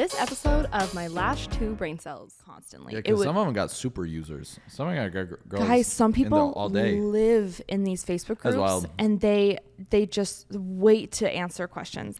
this episode of my Lash 2 brain cells constantly. Yeah, because some of them got super users. Some of them got girls guys, some people all day. live in these Facebook groups and they just wait to answer questions.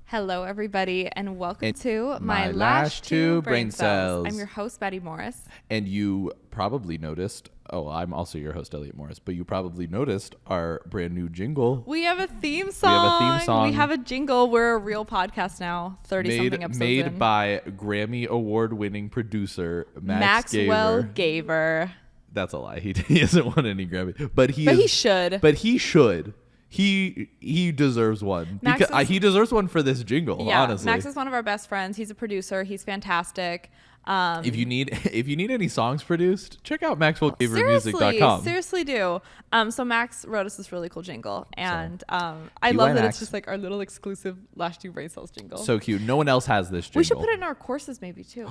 Hello, everybody, and welcome to my Lash 2 brain cells. I'm your host, Maddie Morris. And you probably noticed, I'm also your host, Elliot Morris, but you probably noticed our brand new jingle. We have a theme song. We have a jingle. We're a real podcast now, 30-something episodes made by Grammy Award-winning producer Maxwell Gaver. That's a lie. He hasn't won any Grammy. But he should. He deserves one. He deserves one for this jingle, honestly. Max is one of our best friends. He's a producer. He's fantastic. If you need any songs produced, check out MaxwellGaverMusic.com. Seriously do. So Max wrote us this really cool jingle, and I love that it's just like our little exclusive Lash 2 brain cells jingle. So cute. No one else has this jingle. We should put it in our courses maybe too.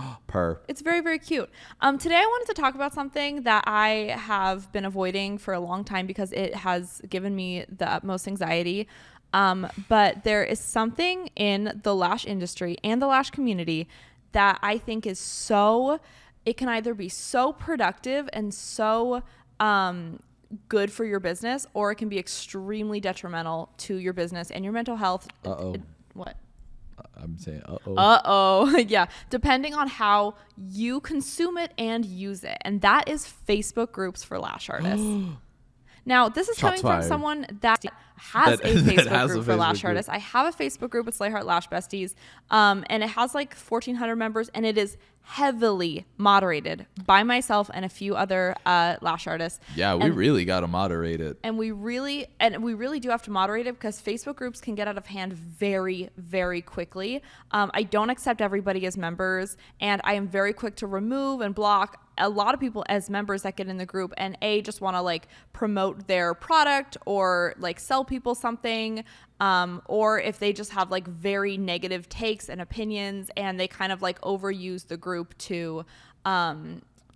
It's very, very cute. Today I wanted to talk about something that I have been avoiding for a long time because it has given me the utmost anxiety. But there is something in the lash industry and the lash community that I think is it can either be so productive and so good for your business, or it can be extremely detrimental to your business and your mental health. What? I'm saying Yeah. Depending on how you consume it and use it. And that is Facebook groups for lash artists. Now, this is coming from someone that has a Facebook group for lash artists. I have a Facebook group. It's Lightheart Lash Besties. And it has like 1,400 members, and it is heavily moderated by myself and a few other lash artists. Yeah, we really got to moderate it. And we really do have to moderate it because Facebook groups can get out of hand very, very quickly. I don't accept everybody as members, and I am very quick to remove and block a lot of people as members that get in the group and just want to like promote their product or like sell people something, or if they just have like very negative takes and opinions and they kind of like overuse the group to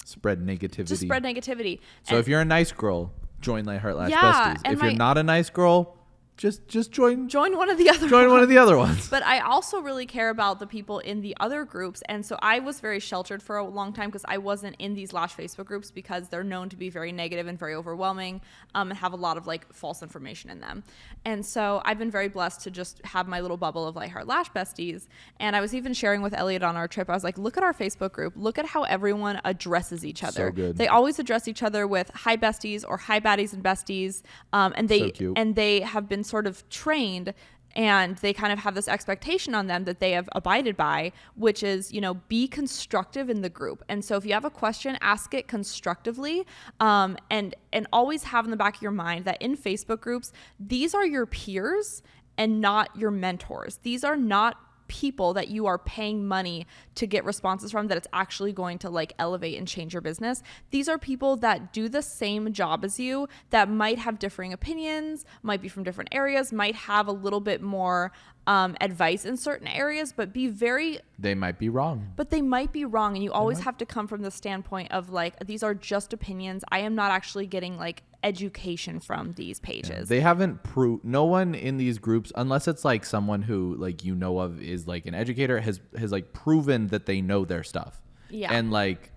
spread negativity. So if you're a nice girl, join Lightheart Lash Besties. If you're not a nice girl, just join one of the other one of the other ones. But I also really care about the people in the other groups, and so I was very sheltered for a long time because I wasn't in these lash Facebook groups because they're known to be very negative and very overwhelming, and have a lot of like false information in them. And so I've been very blessed to just have my little bubble of Lightheart Lash Besties. And I was even sharing with Elliot on our trip. I was like, look at our Facebook group. Look at how everyone addresses each other. So good. They always address each other with hi besties or hi baddies and besties, and they have been sort of trained, and they kind of have this expectation on them that they have abided by, which is, be constructive in the group. And so if you have a question, ask it constructively, and always have in the back of your mind that in Facebook groups, these are your peers and not your mentors. These are not people that you are paying money to get responses from that it's actually going to like elevate and change your business. These are people that do the same job as you, that might have differing opinions, might be from different areas, might have a little bit more advice in certain areas, but they might be wrong. And you always have to come from the standpoint of like, these are just opinions. I am not actually getting like education from these pages. Yeah, they haven't no one in these groups, unless it's like someone who like of is like an educator, has like proven that they know their stuff. Yeah. And like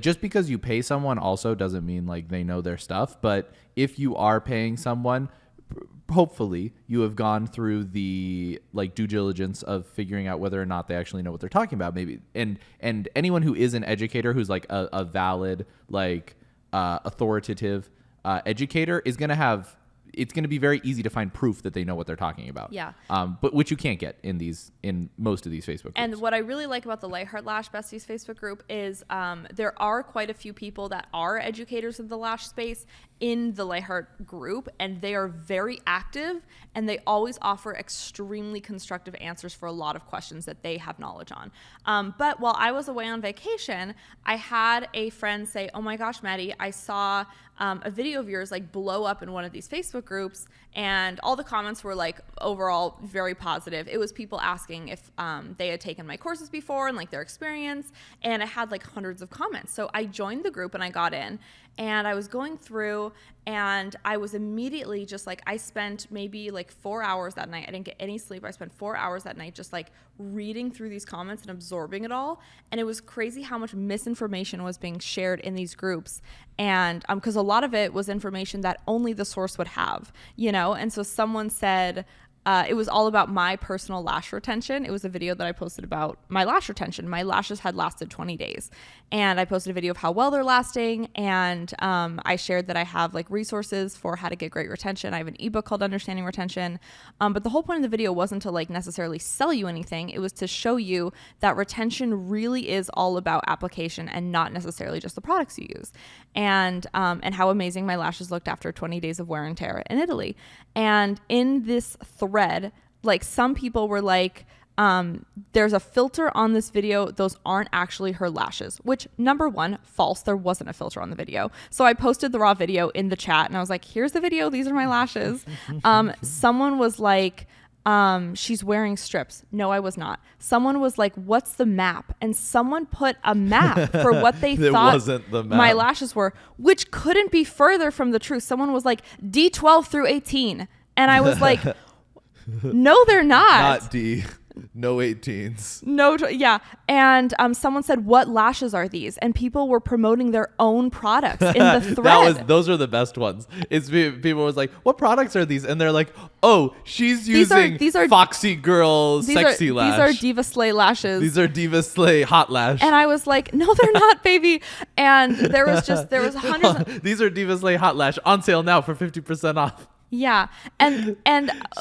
just because you pay someone also doesn't mean like they know their stuff. But if you are paying someone, hopefully you have gone through the like due diligence of figuring out whether or not they actually know what they're talking about, maybe. And anyone who is an educator, who's like a valid, like authoritative educator, is going to have, it's going to be very easy to find proof that they know what they're talking about. Yeah. But which you can't get in most of these Facebook groups. And what I really like about the Lightheart Lash Besties Facebook group is there are quite a few people that are educators in the lash space in the Lightheart group, and they are very active, and they always offer extremely constructive answers for a lot of questions that they have knowledge on. But while I was away on vacation, I had a friend say, oh my gosh, Maddie, I saw a video of yours like blow up in one of these Facebook groups, and all the comments were like, overall very positive. It was people asking if they had taken my courses before and like their experience, and I had like hundreds of comments. So I joined the group and I got in, and I was going through, and I was immediately just like, I spent maybe like 4 hours that night. I didn't get any sleep. I spent 4 hours that night just like reading through these comments and absorbing it all. And it was crazy how much misinformation was being shared in these groups. And because a lot of it was information that only the source would have, you know? And so someone said, it was all about my personal lash retention. It was a video that I posted about my lash retention. My lashes had lasted 20 days. And I posted a video of how well they're lasting. And I shared that I have like resources for how to get great retention. I have an ebook called Understanding Retention. But the whole point of the video wasn't to like necessarily sell you anything. It was to show you that retention really is all about application and not necessarily just the products you use. And how amazing my lashes looked after 20 days of wear and tear in Italy. And in this thread, like some people were like, there's a filter on this video. Those aren't actually her lashes, which number one, false. There wasn't a filter on the video. So I posted the raw video in the chat and I was like, here's the video. These are my lashes. Someone was like, she's wearing strips. No, I was not. Someone was like, what's the map? And someone put a map for what they thought wasn't the map. My lashes were, which couldn't be further from the truth. Someone was like D12 through 18. And I was like, no, they're not. Not D. No 18s. No, yeah. And someone said, what lashes are these? And people were promoting their own products in the thread. Those are the best ones. It's people was like, what products are these? And they're like, oh, she's using these are Foxy Girl Sexy Lash. These are Diva Slay lashes. These are Diva Slay Hot Lash. And I was like, no, they're not, baby. And there was hundreds. These are Diva Slay Hot Lash on sale now for 50% off. Yeah. And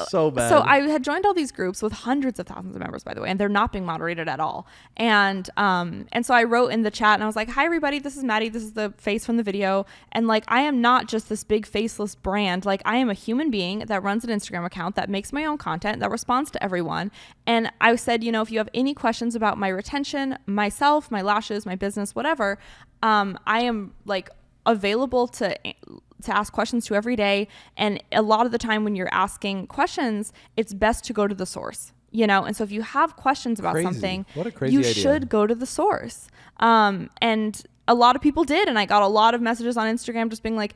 so bad. So I had joined all these groups with hundreds of thousands of members, by the way, and they're not being moderated at all. And so I wrote in the chat and I was like, hi everybody, this is Maddie. This is the face from the video. And like, I am not just this big faceless brand. Like I am a human being that runs an Instagram account that makes my own content that responds to everyone. And I said, you know, if you have any questions about my retention, myself, my lashes, my business, whatever, I am like available to ask questions to every day. And a lot of the time when you're asking questions, it's best to go to the source, you know? And so if you have questions about something, you should go to the source. And a lot of people did. And I got a lot of messages on Instagram just being like,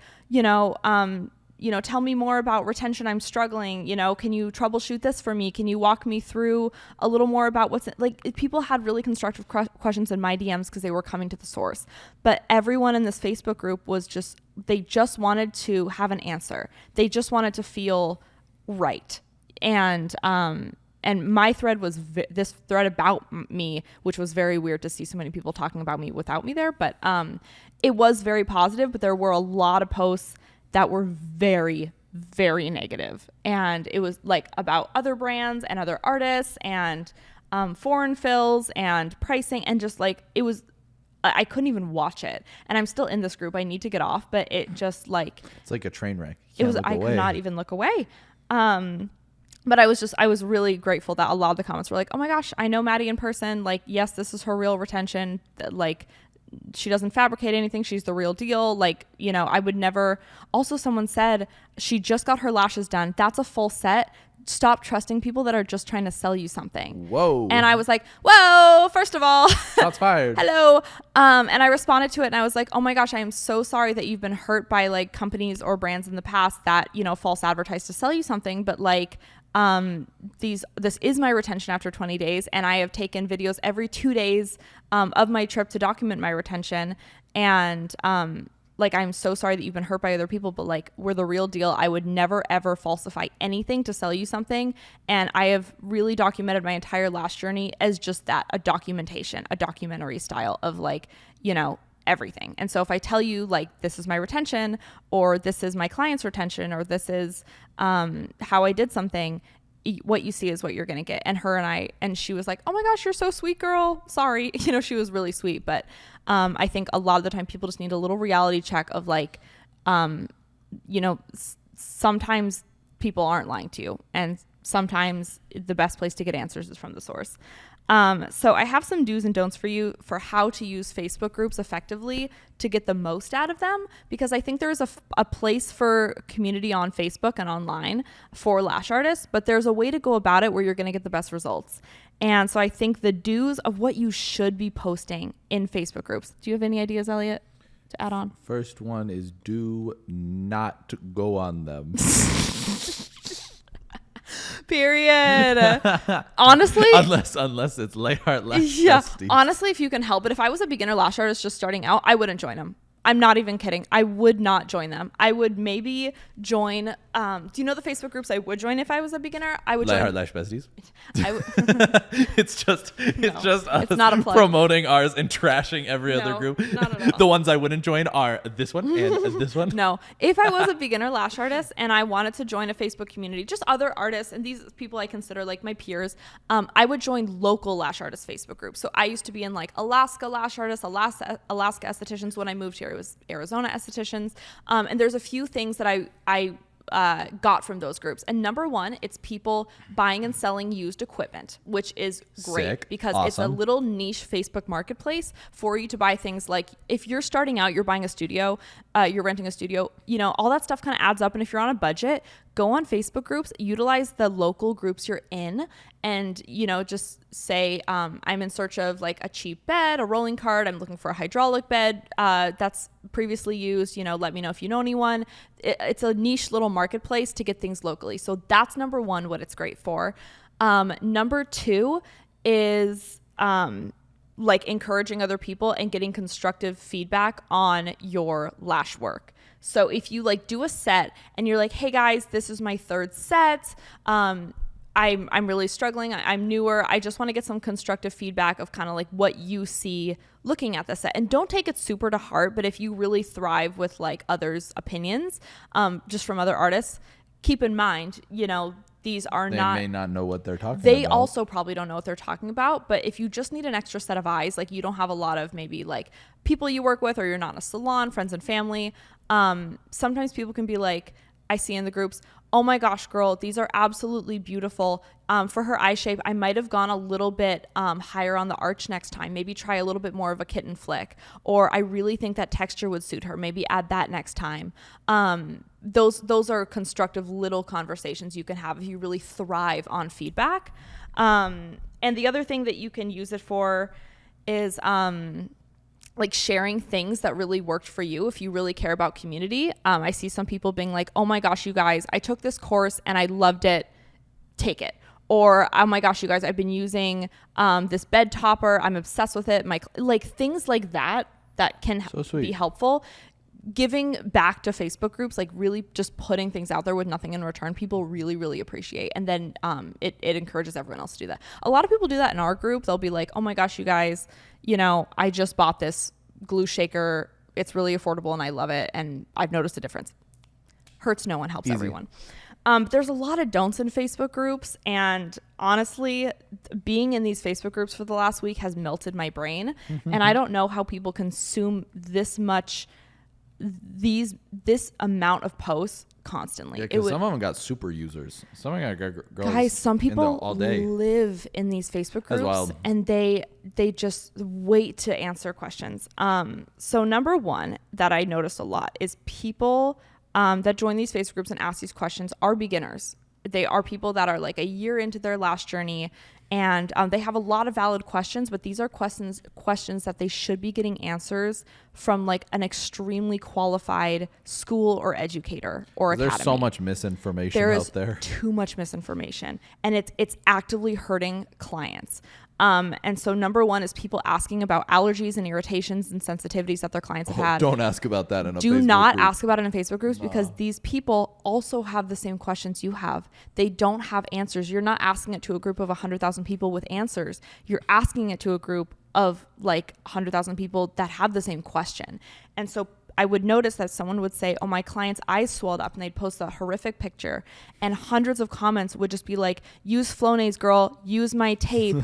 tell me more about retention. I'm struggling. You know, can you troubleshoot this for me? Can you walk me through a little more about what's like? People had really constructive questions in my DMs because they were coming to the source. But everyone in this Facebook group they just wanted to have an answer. They just wanted to feel right. And my thread was this thread about me, which was very weird to see so many people talking about me without me there. But it was very positive. But there were a lot of posts that were very, very negative. And it was like about other brands and other artists and foreign fills and pricing, and just like, it was, I couldn't even watch it. And I'm still in this group. I need to get off, but it just like, it's like a train wreck. I could not even look away. But I was really grateful that a lot of the comments were like, oh my gosh, I know Maddie in person. Like, yes, this is her real retention. Like, she doesn't fabricate anything. She's the real deal. Like, you know, I would never. Also, someone said she just got her lashes done. That's a full set. Stop trusting people that are just trying to sell you something. Whoa. And I was like, whoa, first of all. Shots fired. Hello. And I responded to it and I was like, oh my gosh, I am so sorry that you've been hurt by like companies or brands in the past that, you know, false advertise to sell you something. But like, this is my retention after 20 days. And I have taken videos every 2 days, of my trip to document my retention. And, like, I'm so sorry that you've been hurt by other people, but like, we're the real deal. I would never, ever falsify anything to sell you something. And I have really documented my entire lash journey as just that, a documentary style of like, you know, everything. And so if I tell you like, this is my retention, or this is my client's retention, or this is how I did something, what you see is what you're going to get. And she was like, oh my gosh, you're so sweet, girl. Sorry. You know, she was really sweet. But I think a lot of the time people just need a little reality check of like, you know, sometimes people aren't lying to you, and sometimes the best place to get answers is from the source. So I have some do's and don'ts for you for how to use Facebook groups effectively to get the most out of them, because I think there's a place for community on Facebook and online for lash artists, but there's a way to go about it where you're going to get the best results. And so I think the do's of what you should be posting in Facebook groups. Do you have any ideas, Elliot, to add on? First one is do not go on them. Period. Honestly, unless it's Lightheart Lash Besties. Honestly, if you can help it, if I was a beginner lash artist just starting out, I wouldn't join them. I'm not even kidding. I would not join them. I would maybe join. Do you know the Facebook groups I would join if I was a beginner? I would Lightheart join Lash Besties. It's just us it's not a plug. Promoting ours and trashing every other group. Not at all. The ones I wouldn't join are this one and this one. No, if I was a beginner lash artist and I wanted to join a Facebook community, just other artists and these people I consider like my peers, I would join local lash artist Facebook groups. So I used to be in like Alaska lash artists, Alaska estheticians. When I moved here, it was Arizona estheticians. And there's a few things that I got from those groups. And number one, it's people buying and selling used equipment, which is great. Sick. Because Awesome. It's a little niche Facebook marketplace for you to buy things like if you're starting out, you're buying a studio, you're renting a studio, all that stuff kind of adds up. And if you're on a budget, go on Facebook groups, utilize the local groups you're in, and, just say, I'm in search of like a cheap bed, a rolling cart. I'm looking for a hydraulic bed that's previously used. Let me know if you know anyone. It's a niche little marketplace to get things locally. So that's number one, what it's great for. Number two is like encouraging other people and getting constructive feedback on your lash work. So if you like do a set and you're like, hey guys, this is my third set. I'm really struggling. I'm newer. I just want to get some constructive feedback of kind of like what you see looking at the set. And don't take it super to heart, but if you really thrive with like others' opinions, just from other artists, keep in mind, these are they not. They may not know what they're talking about. They also probably don't know what they're talking about. But if you just need an extra set of eyes, like you don't have a lot of maybe like people you work with, or you're not in a salon, friends and family. Sometimes people can be like, I see in the groups, oh my gosh, girl, these are absolutely beautiful. For her eye shape, I might have gone a little bit higher on the arch next time. Maybe try a little bit more of a kitten flick. Or I really think that texture would suit her. Maybe add that next time. Those are constructive little conversations you can have if you really thrive on feedback. And the other thing that you can use it for is like sharing things that really worked for you if you really care about community. I see some people being like, oh my gosh, you guys, I took this course and I loved it. Take it. Or, oh my gosh, you guys, I've been using this bed topper. I'm obsessed with it. Like things like that can be helpful. Giving back to Facebook groups, like really just putting things out there with nothing in return, people really, really appreciate. And then it encourages everyone else to do that. A lot of people do that in our group. They'll be like, oh my gosh, you guys, I just bought this glue shaker. It's really affordable and I love it. And I've noticed a difference. Hurts no one, helps everyone. There's a lot of don'ts in Facebook groups. And honestly, being in these Facebook groups for the last week has melted my brain. And I don't know how people consume this amount of posts constantly. Yeah, because some of them got super users. Some of them got girls. Guys, some people all day. live in these Facebook groups and they just wait to answer questions. So number one that I noticed a lot is people that join these Facebook groups and ask these questions are beginners. They are people that are like a year into their lash journey, and they have a lot of valid questions, but these are questions that they should be getting answers from like an extremely qualified school or educator or academy. There's so much misinformation out there. There is too much misinformation, and it's actively hurting clients. And so number one is people asking about allergies and irritations and sensitivities that their clients have had. Don't ask about that in a Facebook group. Do not group. ask about it in Facebook groups because these people also have the same questions you have. They don't have answers. You're not asking it to a group of 100,000 people with answers. You're asking it to a group of like 100,000 people that have the same question. And so I would notice that someone would say, oh, my client's eyes swelled up, and they'd post a horrific picture, and hundreds of comments would just be like, use Flonase, girl, use my tape,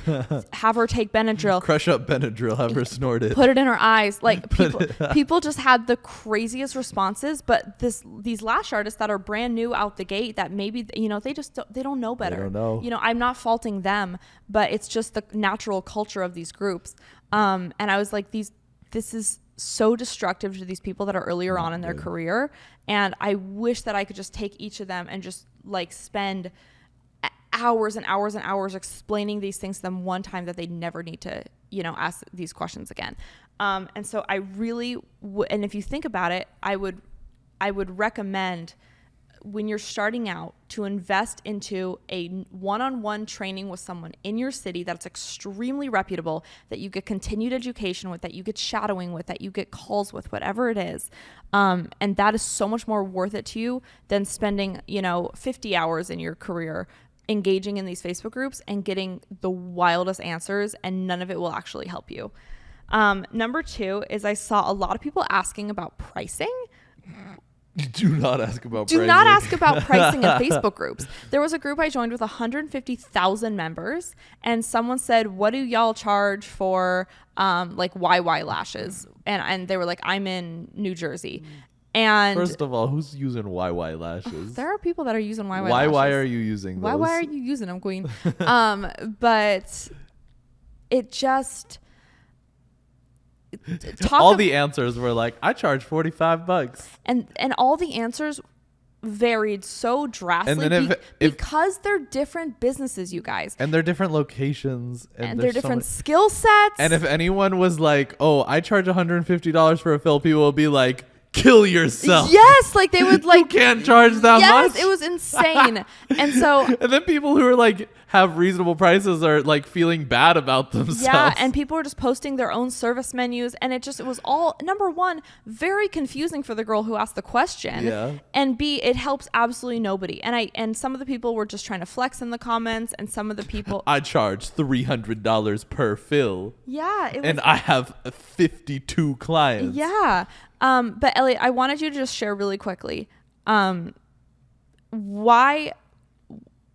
have her take Benadryl. Crush up Benadryl, have her snort it. Put it in her eyes. Like people just had the craziest responses, but these lash artists that are brand new out the gate that maybe, they don't know better. They don't know. I'm not faulting them, but it's just the natural culture of these groups. And I was like, this is so destructive to these people that are earlier on in their career. And I wish that I could just take each of them and just like spend hours and hours and hours explaining these things to them one time, that they never need to, ask these questions again. And so I really and if you think about it, I would recommend, when you're starting out, to invest into a one-on-one training with someone in your city that's extremely reputable, that you get continued education with, that you get shadowing with, that you get calls with, whatever it is. And that is so much more worth it to you than spending, 50 hours in your career engaging in these Facebook groups and getting the wildest answers, and none of it will actually help you. Number 2 is I saw a lot of people asking about pricing. Do not ask about pricing. Do not ask about pricing in Facebook groups. There was a group I joined with 150,000 members, and someone said, what do y'all charge for like YY lashes? And they were like, I'm in New Jersey. And first of all, who's using YY lashes? There are people that are using YY lashes. Why are you using those? Why are you using them, queen? But it just... the answers were like, I charge $45, and all the answers varied so drastically, and then because they're different businesses, you guys, and they're different locations, and they're different skill sets. And if anyone was like, oh, I charge $150 for a fill, people will be like, kill yourself. Yes, like they would like, you can't charge that much. Yes, it was insane. And so and then people who are like have reasonable prices are like feeling bad about themselves. Yeah, and people were just posting their own service menus, and it was all, number one, very confusing for the girl who asked the question. Yeah. And B, it helps absolutely nobody. And some of the people were just trying to flex in the comments, and some of the people I charge $300 per fill. Yeah. And I have 52 clients. Yeah. But Elliot, I wanted you to just share really quickly,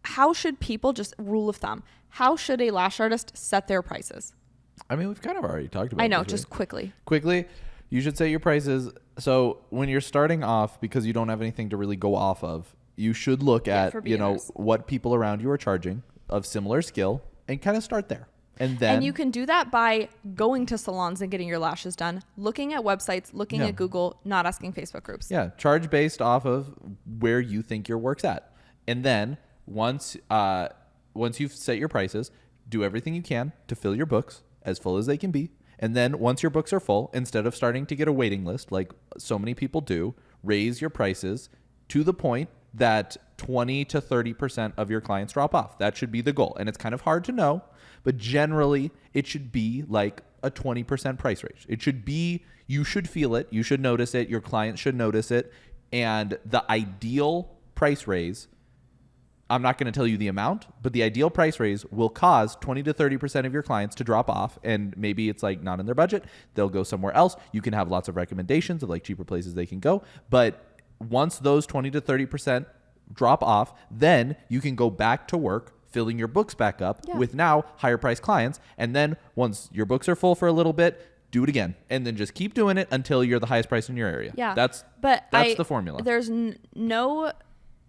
how should people, just rule of thumb, how should a lash artist set their prices? I mean, we've kind of already talked about it. I know, just quickly. Quickly, you should set your prices. So when you're starting off, because you don't have anything to really go off of, you should look at, what people around you are charging of similar skill and kind of start there. And you can do that by going to salons and getting your lashes done, looking at websites, looking at Google, not asking Facebook groups. Yeah, charge based off of where you think your work's at. And then once you've set your prices, do everything you can to fill your books as full as they can be. And then once your books are full, instead of starting to get a waiting list like so many people do, raise your prices to the point that 20 to 30% of your clients drop off. That should be the goal. And it's kind of hard to know, but generally it should be like a 20% price raise. It should be, you should feel it, you should notice it, your client should notice it. And the ideal price raise, I'm not going to tell you the amount, but the ideal price raise will cause 20 to 30% of your clients to drop off. And maybe it's like not in their budget. They'll go somewhere else. You can have lots of recommendations of like cheaper places they can go. But once those 20 to 30% drop off, then you can go back to work filling your books back up with now higher priced clients. And then once your books are full for a little bit, do it again. And then just keep doing it until you're the highest price in your area. Yeah. That's the formula. There's no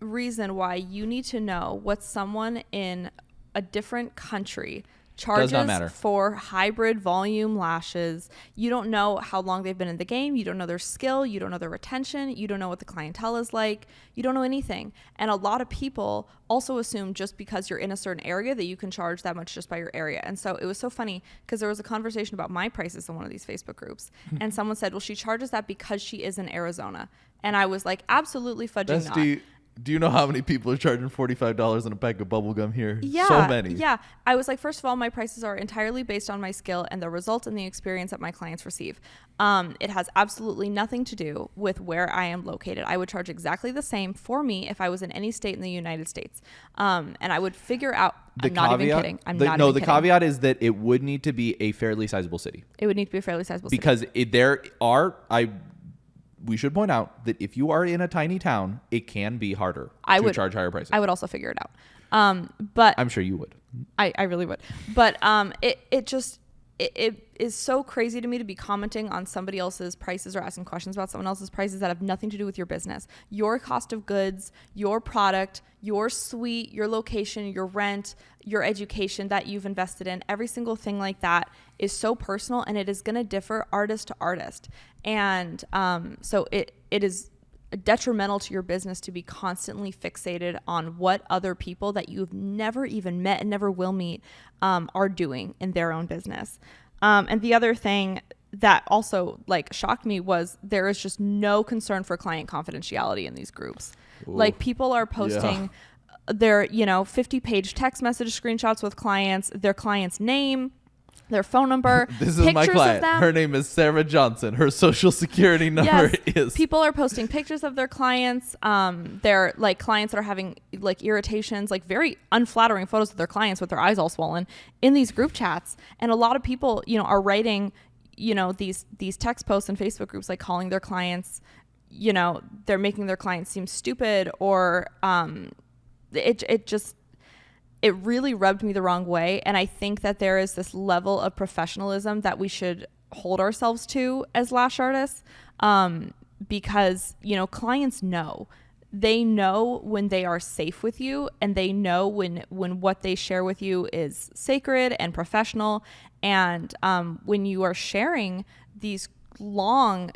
reason why you need to know what someone in a different country charges for hybrid volume lashes. You don't know how long they've been in the game. You don't know their skill. You don't know their retention. You don't know what the clientele is like. You don't know anything. And a lot of people also assume just because you're in a certain area that you can charge that much just by your area. And so it was so funny because there was a conversation about my prices in one of these Facebook groups. And someone said, well, she charges that because she is in Arizona. And I was like, absolutely fudging not. Do you know how many people are charging $45 on a pack of bubble gum here? Yeah, so many. Yeah. I was like, first of all, my prices are entirely based on my skill and the results and the experience that my clients receive. It has absolutely nothing to do with where I am located. I would charge exactly the same for me if I was in any state in the United States. And I would figure out, I'm not even kidding. The caveat is that it would need to be a fairly sizable city. It would need to be a fairly sizable city. Because we should point out that if you are in a tiny town, it can be harder to charge higher prices. I would also figure it out. But I'm sure you would. I really would. But it is so crazy to me to be commenting on somebody else's prices or asking questions about someone else's prices that have nothing to do with your business. Your cost of goods, your product, your suite, your location, your rent, your education that you've invested in, every single thing like that is so personal, and it is going to differ artist to artist. And so it is detrimental to your business to be constantly fixated on what other people that you've never even met and never will meet are doing in their own business. And the other thing that also like shocked me was there is just no concern for client confidentiality in these groups. Ooh. Like people are posting their 50-page text message screenshots with clients, their client's name, their phone number. This is my client. Her name is Sarah Johnson. Her social security number is. People are posting pictures of their clients. They're like clients that are having like irritations, like very unflattering photos of their clients with their eyes all swollen in these group chats. And a lot of people, are writing, these text posts in Facebook groups, like calling their clients, they're making their clients seem stupid, or it really rubbed me the wrong way. And I think that there is this level of professionalism that we should hold ourselves to as lash artists, because, clients know. They know when they are safe with you, and they know when what they share with you is sacred and professional. And when you are sharing these long,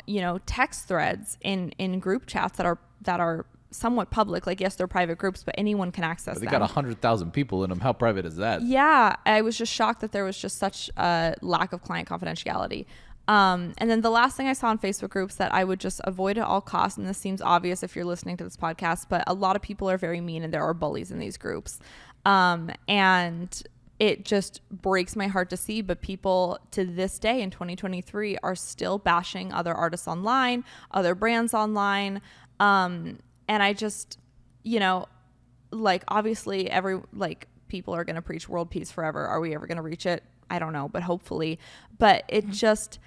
text threads in group chats that are somewhat public, like yes, they're private groups, but anyone can access them. They got 100,000 people in them. How private is that? Yeah, I was just shocked that there was just such a lack of client confidentiality. And then the last thing I saw in Facebook groups that I would just avoid at all costs, and this seems obvious if you're listening to this podcast, but a lot of people are very mean and there are bullies in these groups. And it just breaks my heart to see, but people to this day in 2023 are still bashing other artists online, other brands online. And I just, obviously people are going to preach world peace forever. Are we ever going to reach it? I don't know, but hopefully. But it just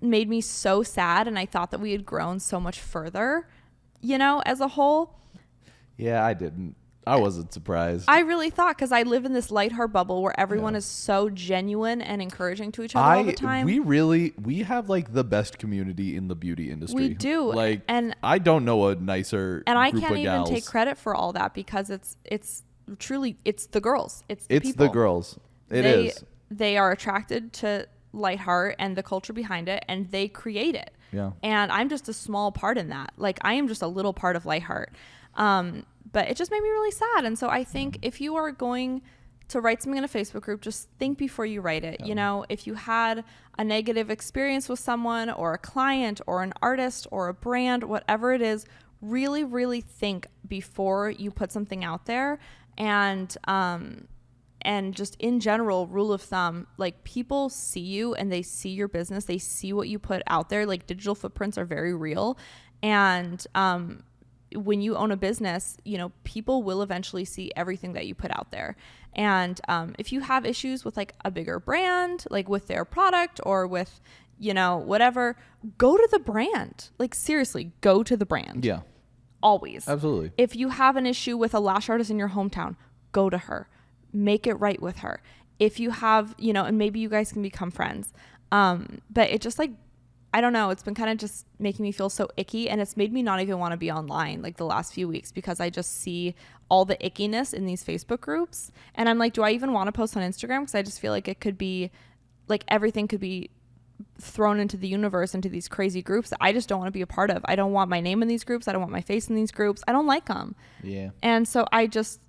made me so sad. And I thought that we had grown so much further, as a whole. Yeah, I didn't. I wasn't surprised. I really thought, because I live in this Lightheart bubble where everyone is so genuine and encouraging to each other all the time. We have like the best community in the beauty industry. We do. And I don't know a nicer and I group can't of even gals. take credit for all that, because it's truly the girls. It's people. The girls. It is. They are attracted to Lightheart and the culture behind it, and they create it. Yeah. And I'm just a small part in that. Like, I am just a little part of Lightheart. But it just made me really sad. And so I think if you are going to write something in a Facebook group, just think before you write it. Yeah. If you had a negative experience with someone or a client or an artist or a brand, whatever it is, really, really think before you put something out there. And just in general, rule of thumb, like, people see you and they see your business. They see what you put out there. Like, digital footprints are very real. And, when you own a business, people will eventually see everything that you put out there. And if you have issues with like a bigger brand, like with their product or with, whatever, go to the brand. Like, seriously, go to the brand. Yeah. Always. Absolutely. If you have an issue with a lash artist in your hometown, go to her. Make it right with her. If you have, and maybe you guys can become friends. But it just I don't know. It's been kind of just making me feel so icky, and it's made me not even want to be online like the last few weeks, because I just see all the ickiness in these Facebook groups. And I'm like, do I even want to post on Instagram? Because I just feel like it could be like everything could be thrown into the universe, into these crazy groups that I just don't want to be a part of. I don't want my name in these groups. I don't want my face in these groups. I don't like them. Yeah. And so I just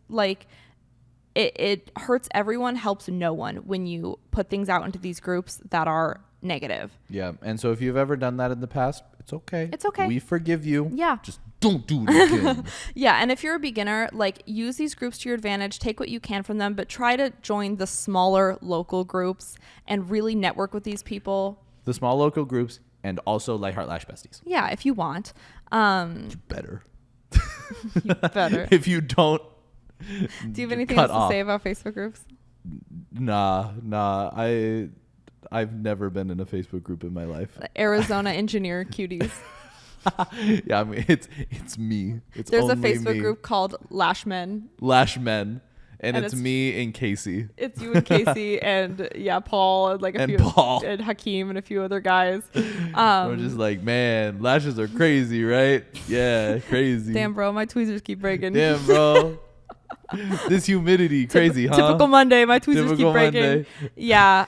it hurts everyone, helps no one when you put things out into these groups that are negative. Yeah. And so if you've ever done that in the past, it's okay. It's okay. We forgive you. Yeah. Just don't do it again. Yeah. And if you're a beginner, use these groups to your advantage, take what you can from them, but try to join the smaller local groups and really network with these people. The small local groups, and also Lightheart Lash Besties. Yeah. If you want. You better. You better. If you don't. Do you have anything else to say about Facebook groups? Nah. I've never been in a Facebook group in my life. Arizona engineer cuties. Yeah, I mean, it's me. There's a Facebook group called Lash Men. Lash Men. And it's me and Casey. It's you and Casey and Paul and Paul and Hakeem and a few other guys. We're just like, man, lashes are crazy, right? Yeah, crazy. Damn, bro, my tweezers keep breaking. Damn, bro. This humidity, crazy, huh? Typical Monday. My tweezers keep breaking. Monday. Yeah.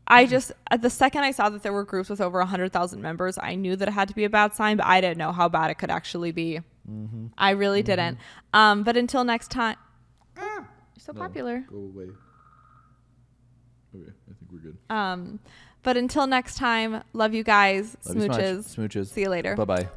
I just, the second I saw that there were groups with over 100,000 members, I knew that it had to be a bad sign, but I didn't know how bad it could actually be. Mm-hmm. I really didn't. But until next time. You're so popular. Go away. Okay, I think we're good. But until next time, love you guys. Love you, Smooches. Smooches. See you later. Bye-bye.